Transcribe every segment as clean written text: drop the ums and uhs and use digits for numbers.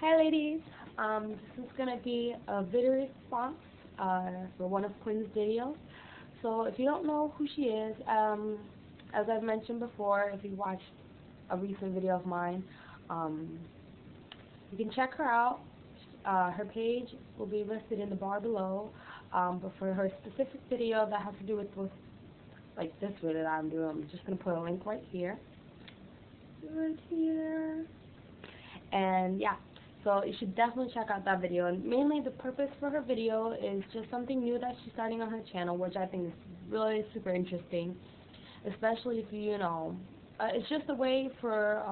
Hi ladies, this is going to be a video response for one of Quinn's videos. So if you don't know who she is, as I've mentioned before, if you watched a recent video of mine, you can check her out. Her page will be listed in the bar below, but for her specific video that has to do with like this video that I'm doing, I'm just going to put a link right here. And yeah, so you should definitely check out that video. And mainly the purpose for her video is just something new that she's starting on her channel, which I think is really super interesting, especially if you know, it's just a way for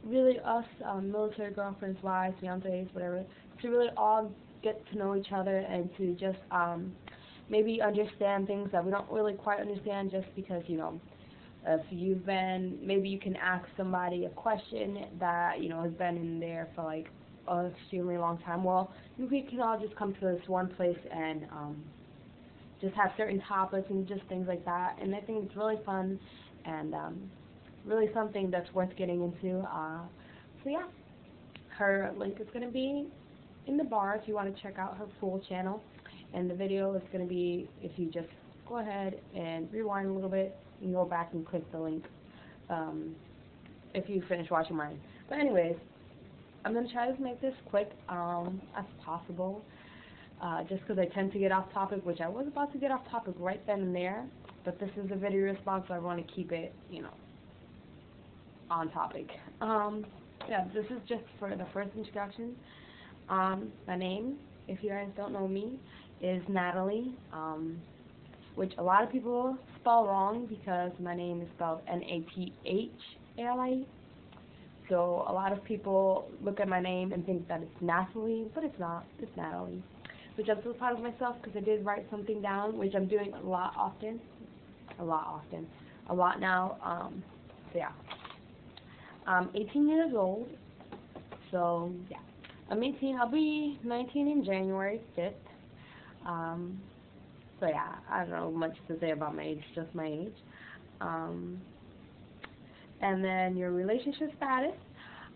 really us military girlfriends, wives, fiancés, whatever, to really all get to know each other and to just maybe understand things that we don't really quite understand, just because, you know, if you've been, maybe you can ask somebody a question that, you know, has been in there for like an extremely long time. Well, we can all just come to this one place and just have certain topics and just things like that. And I think it's really fun and really something that's worth getting into. So yeah, her link is going to be in the bar if you want to check out her full channel. And the video is going to be, if you just go ahead and rewind a little bit, you can go back and click the link if you finish watching mine. But anyways, I'm going to try to make this quick as possible, just because I tend to get off topic, which I was about to get off topic right then and there, but this is a video response, so I want to keep it, you know, on topic. Yeah, this is just for the first introduction. My name, if you guys don't know me, is Natalie, which a lot of people spell wrong because my name is spelled N-A-T-H-A-L-I-E. So a lot of people look at my name and think that it's Natalie, but it's not. It's Natalie. Which I'm so proud of myself because I did write something down, which I'm doing a lot now. So yeah. I'm 18 years old. So yeah. I'm 18. I'll be 19 in January 5th. So yeah, I don't know much to say about my age, just my age. And then your relationship status.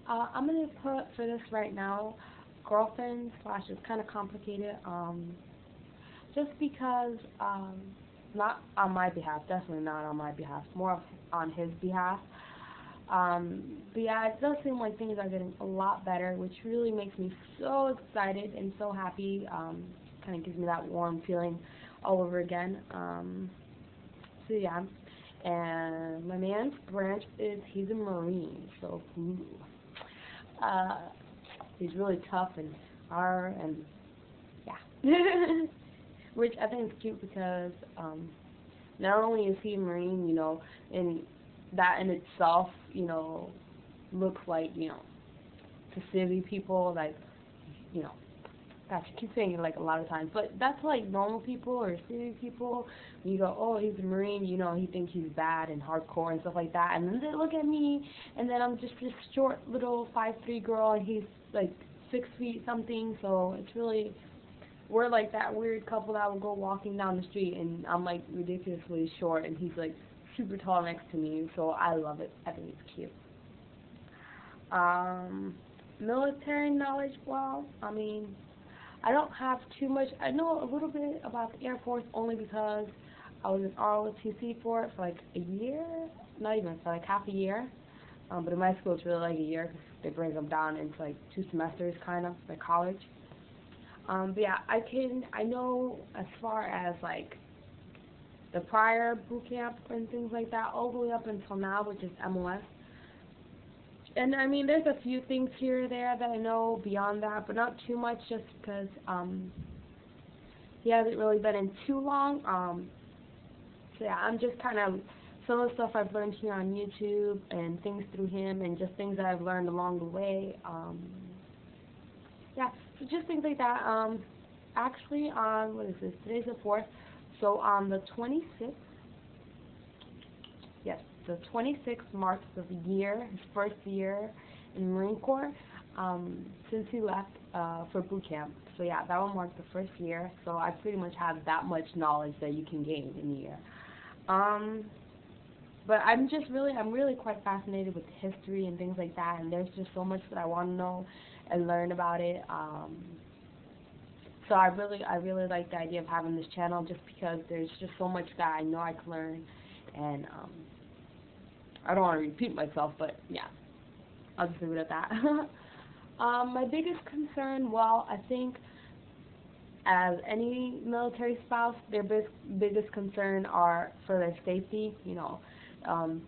I'm going to put for this right now, girlfriend / it's kind of complicated, just because, not on my behalf, definitely not on my behalf, more on his behalf. But yeah, it does seem like things are getting a lot better, which really makes me so excited and so happy. Kind of gives me that warm feeling all over again. So yeah, and my man's branch is he's a Marine, so he's really tough and hard, and yeah, which I think is cute because not only is he a Marine, you know, and that in itself, you know, looks like, you know, to city people, like, you know, gosh, I keep saying it like a lot of times, but that's like normal people or city people. When you go, oh, he's a Marine, you know, he thinks he's bad and hardcore and stuff like that. And then they look at me, and then I'm just this short little 5'3" girl, and he's like 6 feet something. So it's really, we're like that weird couple that will go walking down the street, and I'm like ridiculously short, and he's like super tall next to me. So I love it. I think it's cute. Military knowledge. Well, I mean, I don't have too much. I know a little bit about the Air Force only because I was in ROTC for it for like a year, not even, for like half a year. But in my school it's really like a year because they break them down into like 2 semesters kind of, like college. But yeah, I know as far as like the prior boot camp and things like that, all the way up until now, which is MOS. And I mean, there's a few things here or there that I know beyond that, but not too much, just because he hasn't really been in too long. So yeah, I'm just kind of, some of the stuff I've learned here on YouTube and things through him and just things that I've learned along the way. Yeah, so just things like that. Actually on, what is this, today's the 4th, so on the 26th, yes, the 26th marks the year, his first year in the Marine Corps, since he left for boot camp. So yeah, that one marked the first year, so I pretty much have that much knowledge that you can gain in a year. But I'm really quite fascinated with history and things like that, and there's just so much that I want to know, and learn about it. So I really like the idea of having this channel just because there's just so much that I know I can learn, and I don't want to repeat myself, but yeah, I'll just leave it at that. My biggest concern, well, I think as any military spouse, their biggest concern are for their safety, um,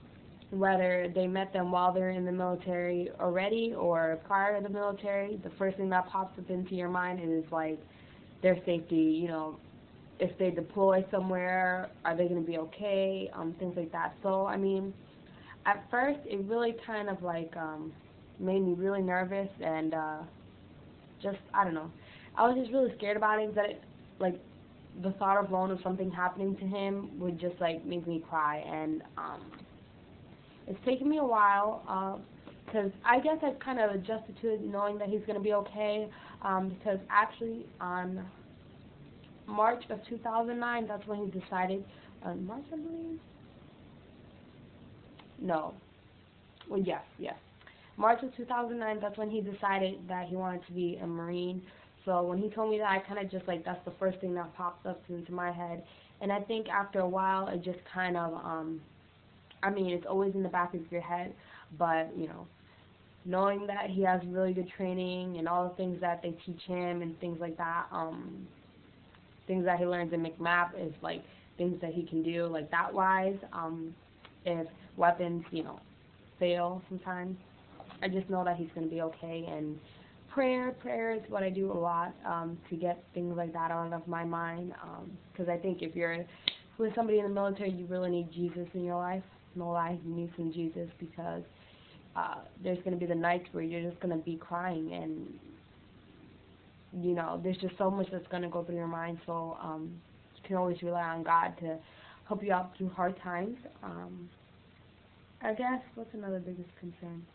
whether they met them while they're in the military already or prior to the military. The first thing that pops up into your mind is like their safety, if they deploy somewhere, are they going to be okay, things like that. So, I mean, at first, it really kind of like made me really nervous, and just, I don't know, I was just really scared about it, that like, the thought alone of something happening to him would just, like, make me cry, and it's taken me a while, because I guess I've kind of adjusted to it, knowing that he's going to be okay, because actually on March of 2009, that's when he decided, March, I believe? No. Well, yes. March of 2009, that's when he decided that he wanted to be a Marine. So when he told me that, I kind of just, like, that's the first thing that popped up into my head. And I think after a while, it just kind of, I mean, it's always in the back of your head, but, knowing that he has really good training and all the things that they teach him and things like that, things that he learns in McMap is, like, things that he can do, like, that wise, if weapons, fail sometimes. I just know that he's going to be okay, and prayer is what I do a lot, to get things like that out of my mind, because I think if you're with somebody in the military, you really need Jesus in your life. No lie, you need some Jesus, because there's going to be the nights where you're just going to be crying, and there's just so much that's going to go through your mind, so you can always rely on God to help you out through hard times. I guess, what's another biggest concern?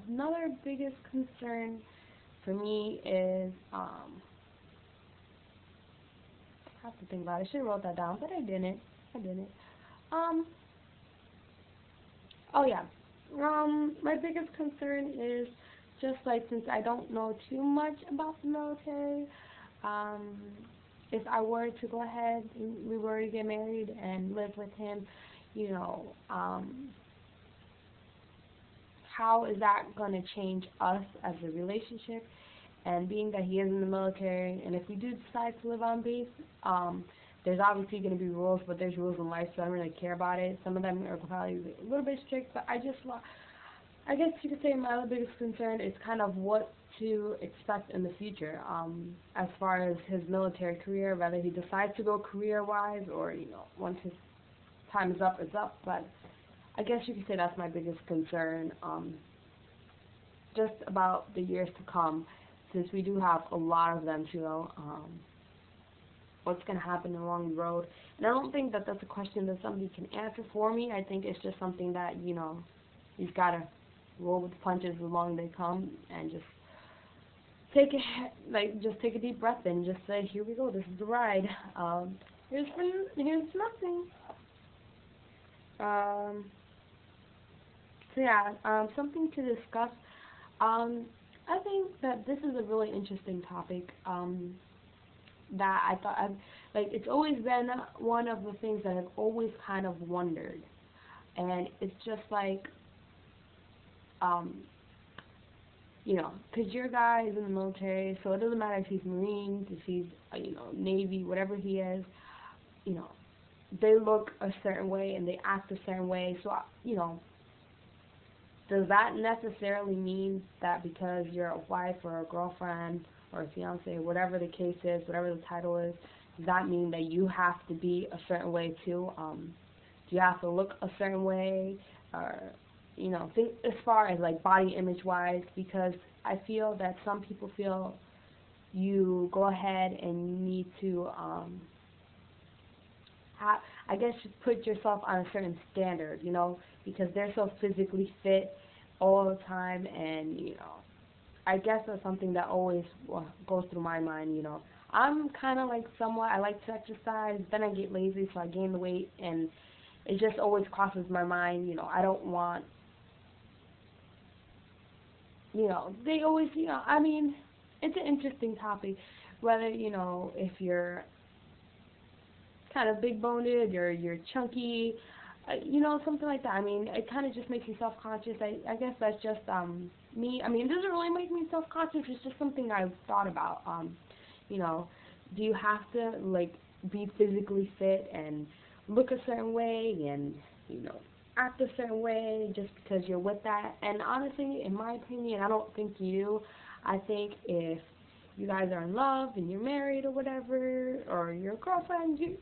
Another biggest concern for me is, I have to think about it. I should have wrote that down, but I didn't. Oh yeah. My biggest concern is just like, since I don't know too much about the military, if I were to go ahead and we were to get married and live with him, how is that going to change us as a relationship? And being that he is in the military, and if we do decide to live on base, there's obviously going to be rules, but there's rules in life, so I don't really care about it. Some of them are probably a little bit strict, but I guess you could say my other biggest concern is kind of what to expect in the future, as far as his military career, whether he decides to go career-wise or, once his time is up, it's up. But I guess you could say that's my biggest concern, just about the years to come, since we do have a lot of them, what's going to happen along the road. And I don't think that that's a question that somebody can answer for me. I think it's just something that, you've got to roll with the punches along they come, and just take a deep breath and just say, here we go, this is the ride. Here's nothing. So yeah, something to discuss. I think that this is a really interesting topic, that I thought, it's always been one of the things that I've always kind of wondered. And it's just like, because your guy is in the military, so it doesn't matter if he's Marines, if he's, Navy, whatever he is, they look a certain way and they act a certain way. So, does that necessarily mean that because you're a wife or a girlfriend or a fiance, whatever the case is, whatever the title is, does that mean that you have to be a certain way too? Do you have to look a certain way? Or, think as far as like body image wise, because I feel that some people feel you go ahead and you need to, I guess you put yourself on a certain standard, because they're so physically fit all the time, and, I guess that's something that always goes through my mind, I'm kind of like somewhat, I like to exercise, then I get lazy, so I gain the weight, and it just always crosses my mind, I don't want they always, I mean, it's an interesting topic, whether, if you're kind of big-boned or you're chunky, something like that. I mean, it kind of just makes you self-conscious. I guess that's just me. I mean, it doesn't really make me self-conscious. It's just something I've thought about. You know, do you have to, like, be physically fit and look a certain way and, act a certain way just because you're with that? And honestly, in my opinion, I don't think you do. I think if you guys are in love and you're married or whatever, or you're a girlfriend, you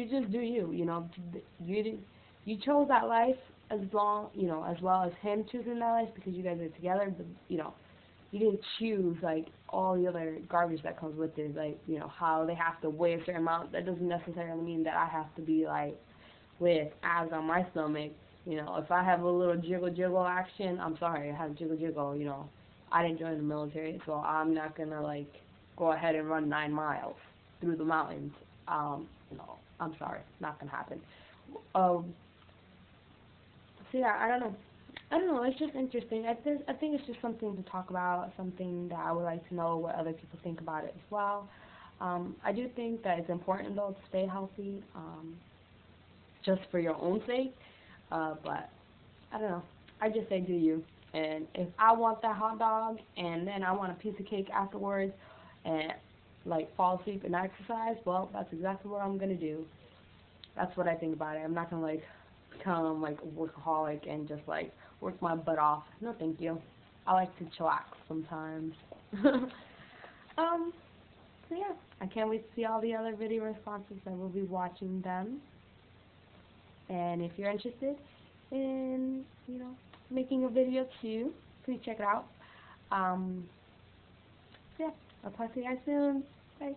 just do you. You chose that life as well as him choosing that life because you guys are together. But you didn't choose like all the other garbage that comes with it, like how they have to weigh a certain amount. That doesn't necessarily mean that I have to be like with abs on my stomach. If I have a little jiggle action, I'm sorry, I have jiggle. I didn't join the military, so I'm not gonna like go ahead and run 9 miles through the mountains. I'm sorry, not gonna happen. So yeah, I don't know. It's just interesting. I think it's just something to talk about, something that I would like to know what other people think about it as well. I do think that it's important though to stay healthy, just for your own sake. But I don't know. I just say do you. And if I want that hot dog and then I want a piece of cake afterwards and like fall asleep and exercise, well, that's exactly what I'm gonna do. That's what I think about it. I'm not gonna like become like a workaholic and just like work my butt off. No, thank you. I like to chillax sometimes. So yeah, I can't wait to see all the other video responses. I will be watching them. And if you're interested in, making a video too, please check it out. So yeah, I'll talk to you guys soon. Bye.